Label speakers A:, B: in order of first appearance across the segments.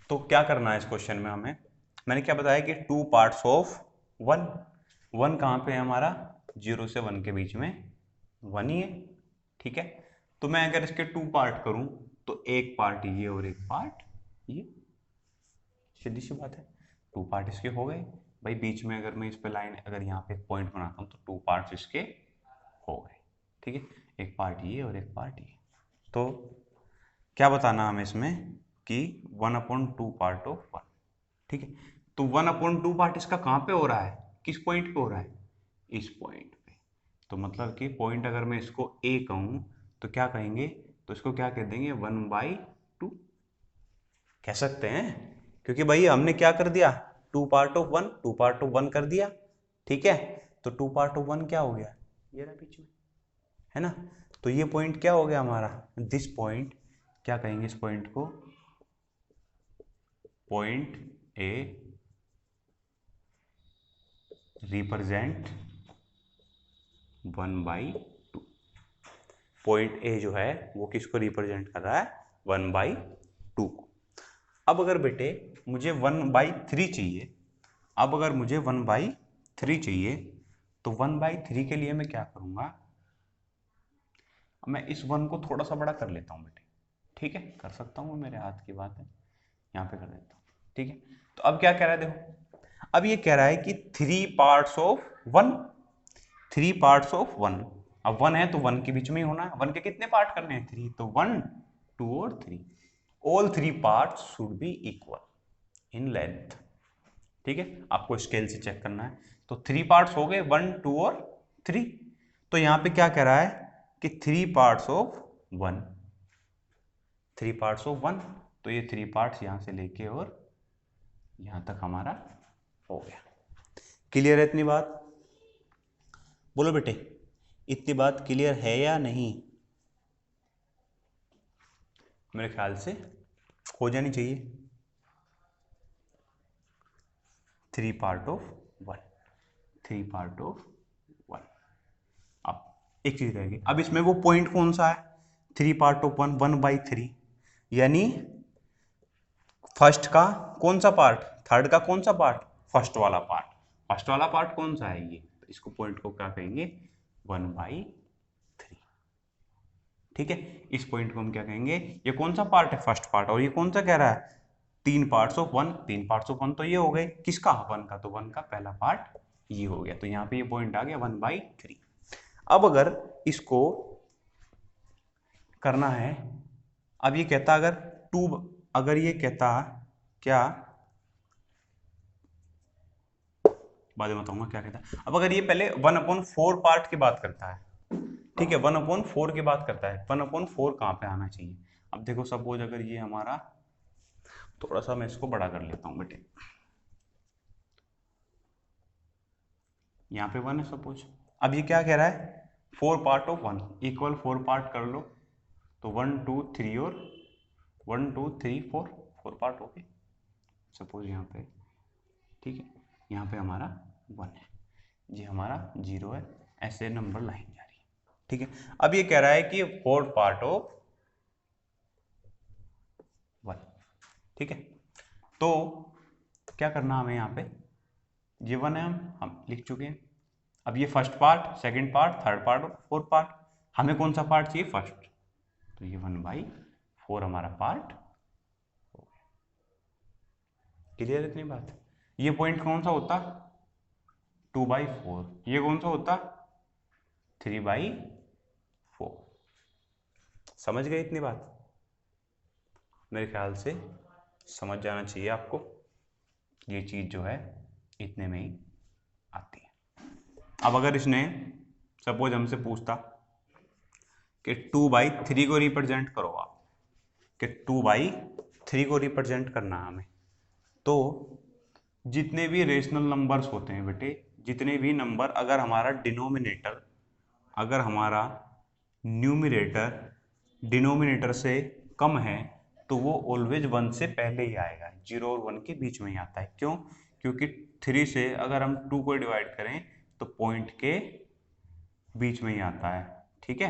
A: तो क्या करना है इस क्वेश्चन में हमें, मैंने क्या बताया कि two parts of one. One कहाँ पे है हमारा, 0 से 1 के बीच में 1 ही है। ठीक है, तो मैं अगर इसके टू पार्ट करूं तो एक पार्ट ये और एक पार्ट ये, सीधी सी बात है। टू पार्ट इसके हो गए भाई, बीच में अगर मैं इस पे लाइन, अगर यहाँ पे एक पॉइंट बनाता हूँ तो टू पार्ट्स इसके हो गए। ठीक है, एक पार्ट ये और एक पार्ट ये। तो क्या बताना हमें इसमें कि 1/2 पार्ट ऑफ वन। ठीक है, तो 1/2 पार्ट इसका कहाँ पे हो रहा है, किस पॉइंट पे हो रहा है, इस पॉइंट पे। तो मतलब कि पॉइंट अगर मैं इसको ए कहूँ तो क्या कहेंगे, तो इसको क्या कह देंगे 1/2 कह सकते हैं, क्योंकि भाई हमने क्या कर दिया, two part of one, two part of one कर दिया। ठीक है, तो टू पार्ट ऑफ वन क्या हो गया, ये रहा बीच में, है ना। तो ये पॉइंट क्या हो गया हमारा, दिस पॉइंट, क्या कहेंगे इस पॉइंट को, point A represent 1/2। Point A जो है वो किसको रिप्रेजेंट कर रहा है, 1/2 को। अब अगर बेटे मुझे 1/3 चाहिए, अब अगर मुझे 1/3 चाहिए, तो 1/3 के लिए मैं क्या करूंगा, मैं इस 1 को थोड़ा सा बड़ा कर लेता हूँ बेटे। ठीक है, कर सकता हूँ, मेरे हाथ की बात है, यहाँ पे कर देता हूँ। ठीक है, तो अब क्या कह रहा है देखो, अब ये कह रहा है कि 3 parts of one, 3 parts of one. अब 1 है तो 1 के बीच में ही होना है, 1 के कितने पार्ट करने हैं, 3, तो 1 2 और 3, all 3 parts should be equal in length. ठीक है, आपको स्केल से चेक करना है। तो 3 पार्ट्स हो गए, 1 2 और 3। तो यहां पे क्या कह रहा है कि 3 parts of one, 3 parts of one, तो ये 3 पार्ट्स यहां से लेके और यहां तक हमारा हो गया। क्लियर है इतनी बात, बोलो बेटे, इतनी बात क्लियर है या नहीं, मेरे ख्याल से हो जानी चाहिए। 3 part of one, 3 part of one. अब एक चीज रहेगी, अब इसमें वो पॉइंट कौन सा है, 3 पार्ट ऑफ वन, 1/3, यानी फर्स्ट का कौन सा पार्ट, थर्ड का कौन सा पार्ट, फर्स्ट वाला पार्ट। फर्स्ट वाला पार्ट कौन सा है ये, तो इसको पॉइंट को क्या कहेंगे, 1/3। ठीक है, इस पॉइंट को हम क्या कहेंगे, ये कौन सा पार्ट है, फर्स्ट पार्ट, और ये कौन सा कह रहा है, 3 parts of one, 3 parts of one, तो ये हो गए किसका, वन का, तो वन का पहला पार्ट ये हो गया, तो यहाँ पे ये पॉइंट आ गया 1/3। अब अगर इसको करना है, अब ये कहता अगर टू, अगर ये कहता क्या, बाद में बताऊंगा क्या कहता है। अब अगर ये पहले 1/4 पार्ट की बात करता है, ठीक है, 1/4 की बात करता है, 1/4 कहाँ पे आना चाहिए। अब देखो सपोज अगर ये हमारा, थोड़ा सा मैं इसको बड़ा कर लेता हूँ बेटे, यहाँ पे 1 है सपोज। अब ये क्या कह रहा है, 4 पार्ट ऑफ 1 इक्वल 4 पार्ट कर लो, तो 1 2 3 और 1 2 3 4, 4 पार्ट हो गए सपोज यहाँ पे। ठीक है, यहाँ पे हमारा 1 है, ये हमारा 0 है, ऐसे नंबर लाइन जा रही है। ठीक है, अब ये कह रहा है कि 4 पार्ट ऑफ 1। ठीक है, तो क्या करना हमें यहाँ पे, ये 1 है, हम लिख चुके हैं। अब ये first part, second part, third part और फोर्थ पार्ट, हमें कौन सा पार्ट चाहिए, फर्स्ट, तो ये 1/4 हमारा पार्ट हो गया। क्लियर इतनी बात, ये पॉइंट कौन सा होता, 2/4, ये कौन सा होता, 3/4। समझ गए इतनी बात, मेरे ख्याल से समझ जाना चाहिए आपको, ये चीज जो है इतने में ही आती है। अब अगर इसने सपोज हमसे पूछता कि 2/3 को रिप्रेजेंट करो आप, कि 2/3 को रिप्रेजेंट करना है हमें, तो जितने भी रेशनल नंबर्स होते हैं बेटे, जितने भी नंबर, अगर हमारा डिनोमिनेटर, अगर हमारा न्यूमिनेटर डिनोमिनेटर से कम है, तो वो ऑलवेज 1 से पहले ही आएगा, 0 और 1 के बीच में ही आता है। क्यों, क्योंकि 3 से अगर हम 2 को डिवाइड करें तो पॉइंट के बीच में ही आता है। ठीक है,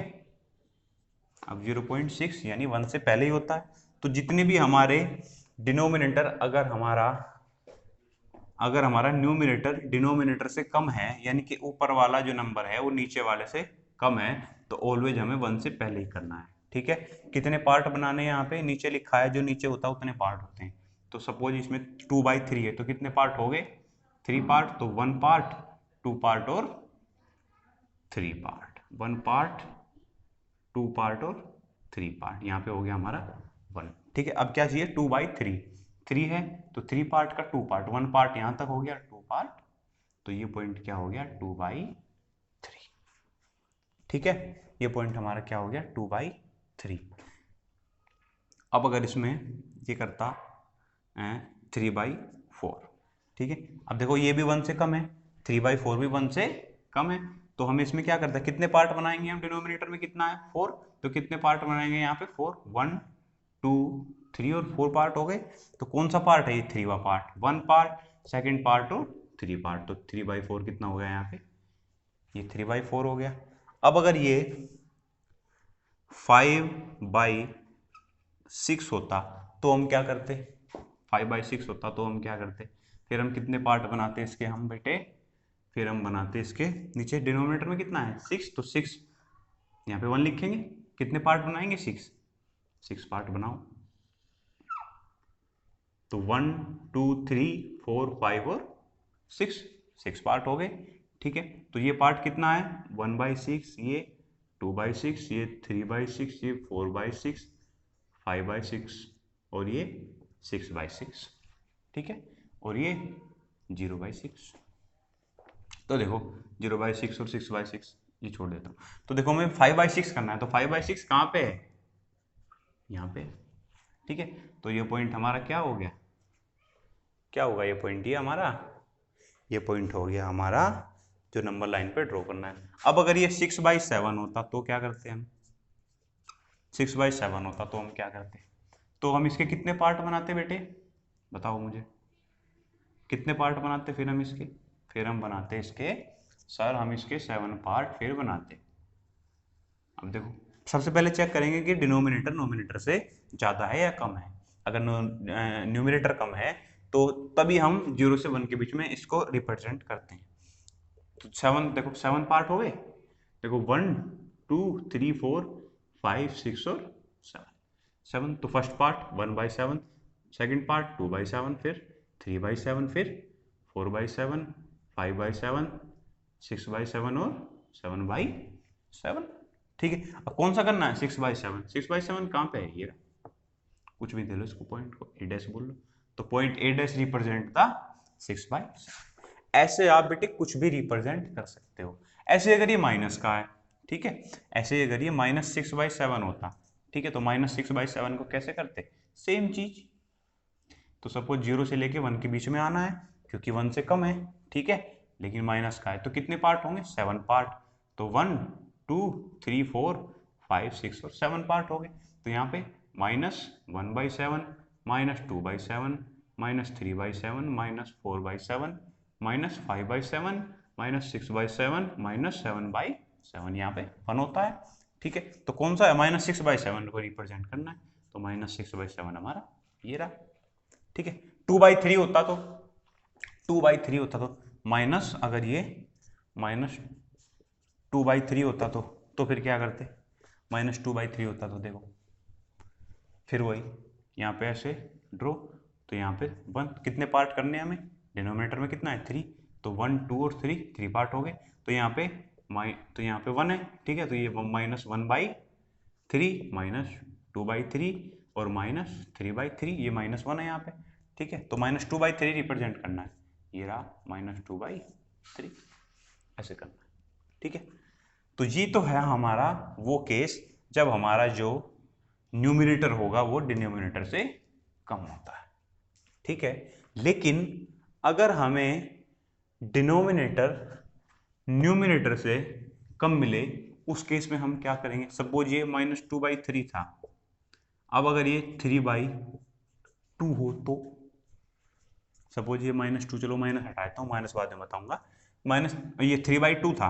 A: अब 0.6 यानी 1 से पहले ही होता है। तो जितने भी हमारे डिनोमिनेटर अगर हमारा न्यूमिनेटर डिनोमिनेटर से कम है, यानी कि ऊपर वाला जो नंबर है वो नीचे वाले से कम है, तो ऑलवेज हमें 1 से पहले ही करना है। ठीक है, कितने पार्ट बनाने हैं, यहाँ पे नीचे लिखा है, जो नीचे होता है उतने पार्ट होते हैं। तो सपोज इसमें 2/3 है, तो कितने पार्ट हो गए, 3 पार्ट, तो 1 पार्ट, 2 पार्ट और 3 पार्ट, 1 पार्ट, 2 पार्ट और 3 पार्ट, यहाँ पे हो गया हमारा 1। ठीक है, अब क्या चाहिए, 2/3, 3 है तो 3 पार्ट का 2 पार्ट, 1 पार्ट यहाँ तक हो गया 2 पार्ट, तो ये पॉइंट क्या हो गया 2/3। ठीक है, ये पॉइंट हमारा क्या हो गया 2/3। अब अगर इसमें ये करता 3/4, ठीक है, अब देखो ये भी 1 से कम है, 3/4 भी 1 से कम है, तो हमें इसमें क्या करता है, कितने पार्ट बनाएंगे हम, डिनोमिनेटर में कितना है 4, तो कितने पार्ट बनाएंगे यहाँ पे 4, 1 2 3 और 4 पार्ट हो गए। तो कौन सा पार्ट है ये 3वां पार्ट, 1 पार्ट, सेकंड पार्ट और 3 पार्ट, तो 3/4 कितना हो गया यहाँ पे, ये 3/4 हो गया। अब अगर ये 5/6 होता तो हम क्या करते, 5/6 होता तो हम क्या करते, फिर हम कितने पार्ट बनाते इसके हम बेटे, फिर हम बनाते इसके नीचे, डिनोमिनेटर में कितना है 6, तो 6 यहाँ पे 1 लिखेंगे, कितने पार्ट बनाएंगे 6 पार्ट बनाओ, तो 1 2 3 4 5 और 6 पार्ट हो गए। ठीक है, तो ये पार्ट कितना है 1/6, ये 2/6, ये 3/6, ये 4/6, 5/6 और ये 6/6। ठीक है, और ये 0/6। तो देखो 0/6 और 6/6 ये छोड़ देता हूँ, तो देखो हमें 5/6 करना है, तो 5/6 कहाँ पे है, यहाँ पे। ठीक है, तो ये पॉइंट हमारा क्या हो गया, क्या होगा ये पॉइंट, ये हमारा ये पॉइंट हो गया हमारा जो नंबर लाइन पे ड्रॉ करना है। अब अगर ये 6/7 होता तो क्या करते हम, 6/7 होता तो हम क्या करते, तो हम इसके कितने पार्ट बनाते बेटे, बताओ मुझे, कितने पार्ट बनाते फिर हम इसके, फिर हम बनाते इसके, सर हम इसके 7 पार्ट फिर बनाते। अब देखो सबसे पहले चेक करेंगे कि डिनोमिनेटर नोमिनेटर से ज़्यादा है या कम है। अगर न्यूमिनेटर कम है तो तभी हम 0 से 1 के बीच में इसको रिप्रेजेंट करते हैं। तो 7, देखो 7 पार्ट हो गए, देखो 1 2 3 4 5 6 और 7, तो फर्स्ट पार्ट 1/7, सेकंड पार्ट 2/7, फिर 3/7, फिर 4/7, 5/7, 6/7 और 7/7। ठीक है, अब कौन सा करना है 6/7, 6/7 कहाँ पे है, ये कुछ भी दे लो इसको, पॉइंट को ए डैश बोल लो, तो point A dash represent the 6/7। ऐसे आप बेटे कुछ भी रिप्रेजेंट कर सकते हो। ऐसे अगर ये माइनस का है, ठीक है, ऐसे अगर ये -6/7 होता, ठीक है, तो -6/7 को कैसे करते, सेम चीज, तो सपोज 0 से लेके 1 के बीच में आना है, क्योंकि 1 से कम है, ठीक है, लेकिन माइनस का है, तो कितने पार्ट होंगे 7 पार्ट, तो 1 2 3 4 5 6 और 7 पार्ट हो गए। तो यहाँ पे -1/7, -2/7, -3/7, -4/7, -5/7, -6/7, -7/7, यहाँ पे 1 होता है। ठीक है, तो कौन सा है, -6/7 को रिप्रेजेंट करना है, तो -6/7 हमारा ये रहा। ठीक है, 2/3 होता तो 2/3 होता तो माइनस, अगर ये -2/3 होता तो फिर क्या करते, -2/3 होता तो देखो फिर वही यहाँ पे ऐसे ड्रॉ, तो यहाँ पे 1, कितने पार्ट करने हैं हमें, डिनोमिनेटर में कितना है 3, तो 1 2 और 3 पार्ट हो गए, तो यहाँ पे 1 है, ठीक है, तो ये -1/3 -2/3 और -3/3, ये -1 है यहाँ पे। ठीक है, तो -2/3 रिप्रेजेंट करना है, ये रहा -2/3, ऐसे करना है। ठीक है, तो ये तो है हमारा वो केस जब हमारा जो न्यूमिनेटर होगा वो डिनोमिनेटर से कम होता है। ठीक है, लेकिन अगर हमें डिनोमिनेटर न्यूमिनेटर से कम मिले, उस केस में हम क्या करेंगे, सपोज ये -2/3 था, अब अगर ये 3/2 हो, तो सपोज ये -2, चलो माइनस हटा देता हूँ, माइनस बाद में बताऊंगा, ये 3/2 था,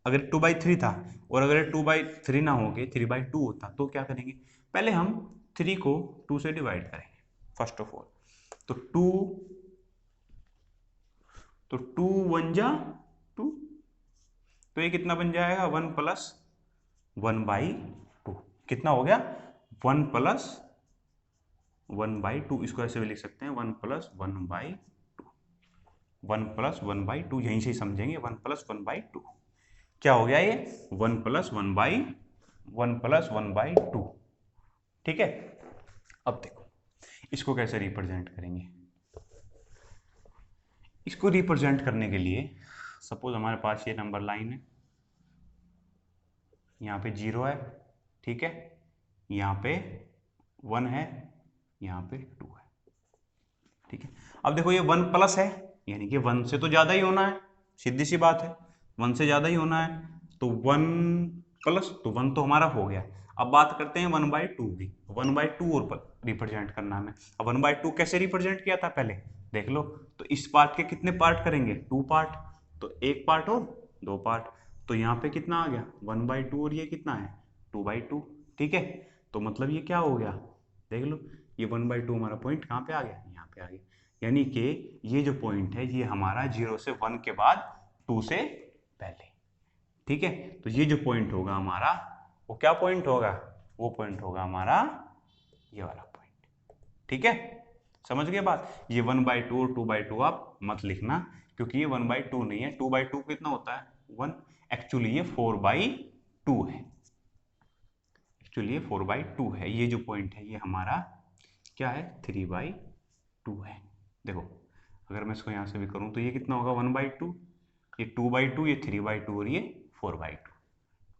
A: अगर 2/3 था, और अगर 2/3 ना हो के 3/2 होता तो क्या करेंगे, पहले हम 3 को 2 से डिवाइड करेंगे, फर्स्ट ऑफ ऑल। तो 2 1 जा 2, तो ये कितना बन जाएगा 1 प्लस 1/2। कितना हो गया 1 प्लस 1/2। इसको ऐसे भी लिख सकते हैं 1 प्लस 1/2, 1 प्लस 1/2, यहीं से ही समझेंगे 1 प्लस 1/2 क्या हो गया ये 1 प्लस 1/2। ठीक है। अब देखो इसको कैसे रिप्रेजेंट करेंगे। इसको रिप्रेजेंट करने के लिए सपोज हमारे पास ये नंबर लाइन है, यहाँ पे 0 है, ठीक है, यहाँ पे 1 है, यहाँ पे 2 है, ठीक है। अब देखो ये 1 प्लस है, यानी कि 1 से तो ज्यादा ही होना है, सीधी सी बात है, 1 से ज्यादा ही होना है, तो 1 प्लस, तो 1 तो हमारा हो गया। अब बात करते हैं 1/2 की, 1/2 और रिप्रेजेंट करना हमें। अब 1/2 कैसे रिप्रेजेंट किया था पहले देख लो। तो इस पार्ट के कितने पार्ट करेंगे 2 पार्ट, तो 1 पार्ट और 2 पार्ट, तो यहाँ पे कितना आ गया 1/2 और ये कितना है 2/2, ठीक है। तो मतलब ये क्या हो गया देख लो, ये 1/2 हमारा पॉइंट कहाँ पे आ गया, यहाँ पे आ गया। यानी कि ये जो पॉइंट है ये हमारा 0 से 1 के बाद 2 से पहले, ठीक है। तो ये जो पॉइंट होगा हमारा वो क्या पॉइंट होगा, वो पॉइंट होगा हमारा ये वाला पॉइंट, ठीक है। समझ गए बात। ये 1/2 और 2/2 आप मत लिखना, क्योंकि ये 1/2 नहीं है, 2/2 कितना होता है 1, एक्चुअली ये 4/2 है, एक्चुअली ये 4/2 है। ये जो पॉइंट है ये हमारा क्या है 3/2 है। देखो अगर मैं इसको यहाँ से भी करूँ तो ये कितना होगा 1/2, ये 2/2, ये 3/2 और ये 4/2,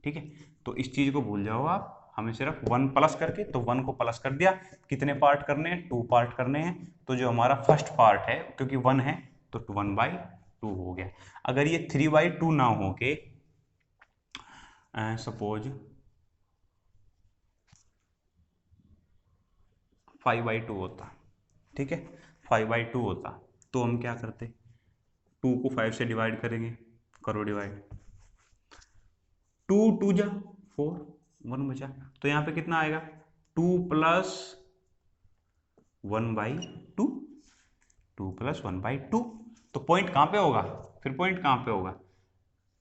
A: ठीक है। तो इस चीज को भूल जाओ आप, हमें सिर्फ 1 प्लस करके, तो 1 को प्लस कर दिया, कितने पार्ट करने हैं 2 पार्ट करने हैं, तो जो हमारा फर्स्ट पार्ट है क्योंकि 1 है तो 1/2 हो गया। अगर ये 3/2 ना हो के सपोज 5/2 होता, ठीक है, 5/2 होता, तो हम क्या करते 2 को 5 से डिवाइड करेंगे, करो डिवाइड, 2 2 जा 4, 1 बचा, तो यहाँ पे कितना आएगा 2 प्लस 1/2, 2 प्लस 1/2। तो पॉइंट कहाँ पे होगा, फिर पॉइंट कहाँ पे होगा,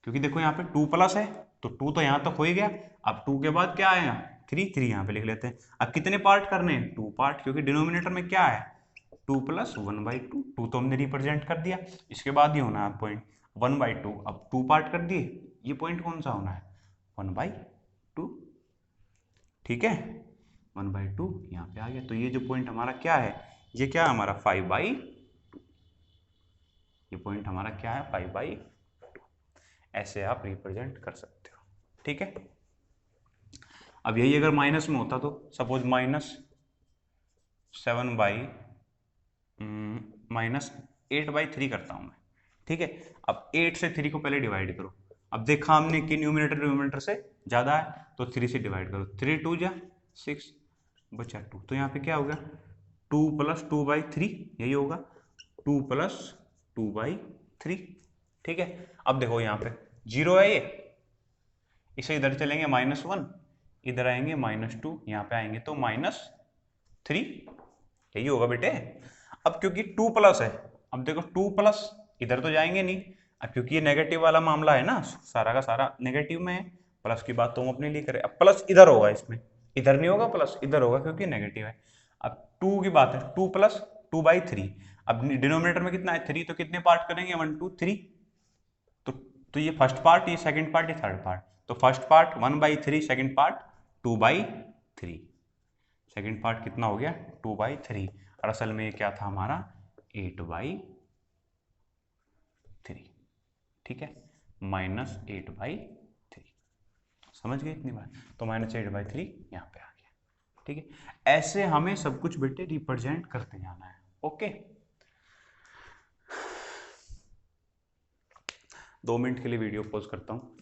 A: क्योंकि देखो यहाँ पे 2 प्लस है तो 2 तो यहाँ तक हो ही गया। अब 2 के बाद क्या आएगा 3, 3 यहाँ पे लिख लेते हैं। अब कितने पार्ट करने हैं 2 पार्ट, क्योंकि डिनोमिनेटर में क्या है 2 प्लस 1/2, 2 तो हमने रिप्रेजेंट कर दिया, इसके बाद ही होना है पॉइंट 1/2। अब 2 पार्ट कर दिए, ये पॉइंट कौन सा होना है 1/2, ठीक है, 1/2 यहाँ पे आ गया। तो ये जो पॉइंट हमारा क्या है, ये क्या है हमारा 5/2, ये पॉइंट हमारा क्या है 5/2, ऐसे आप रिप्रेजेंट कर सकते हो, ठीक है। अब यही अगर माइनस में होता तो सपोज -8/3 करता हूं मैं, ठीक है। अब 8 से 3 को पहले डिवाइड करो, अब देखा हमने कि न्यूमरेटर डिनोमिनेटर से ज्यादा है तो 3 से डिवाइड करो, 3 2 जा 6 बचा 2, तो यहाँ पे क्या होगा 2 प्लस 2/3, यही होगा 2 प्लस 2/3, ठीक है। अब देखो यहाँ पे 0 है, ये इसे इधर चलेंगे -1, इधर आएंगे -2, यहाँ पे आएंगे तो -3, यही होगा बेटे। अब क्योंकि 2 प्लस है, अब देखो 2 प्लस इधर तो जाएंगे नहीं, अब क्योंकि ये नेगेटिव वाला मामला है ना, सारा का सारा नेगेटिव में है, प्लस की बात तो हम अपने लिए करें। अब प्लस इधर होगा, इसमें इधर नहीं होगा, प्लस इधर होगा क्योंकि नेगेटिव है। अब 2 की बात है, 2 प्लस 2/3, अब डिनोमिनेटर में कितना है 3, तो कितने पार्ट करेंगे 1 2 3, तो ये फर्स्ट पार्ट, ये सेकंड पार्ट, ये थर्ड पार्ट, तो first part 1/3, second part 2/3, second part कितना हो गया 2/3, और असल में ये क्या था हमारा 8/3, ठीक है, -8/3, समझ गए इतनी बात। तो -8/3 यहाँ पे आ गया, ठीक है। ऐसे हमें सब कुछ बेटे रिप्रेजेंट करते जाना है, ओके। 2 मिनट के लिए वीडियो पॉज करता हूँ।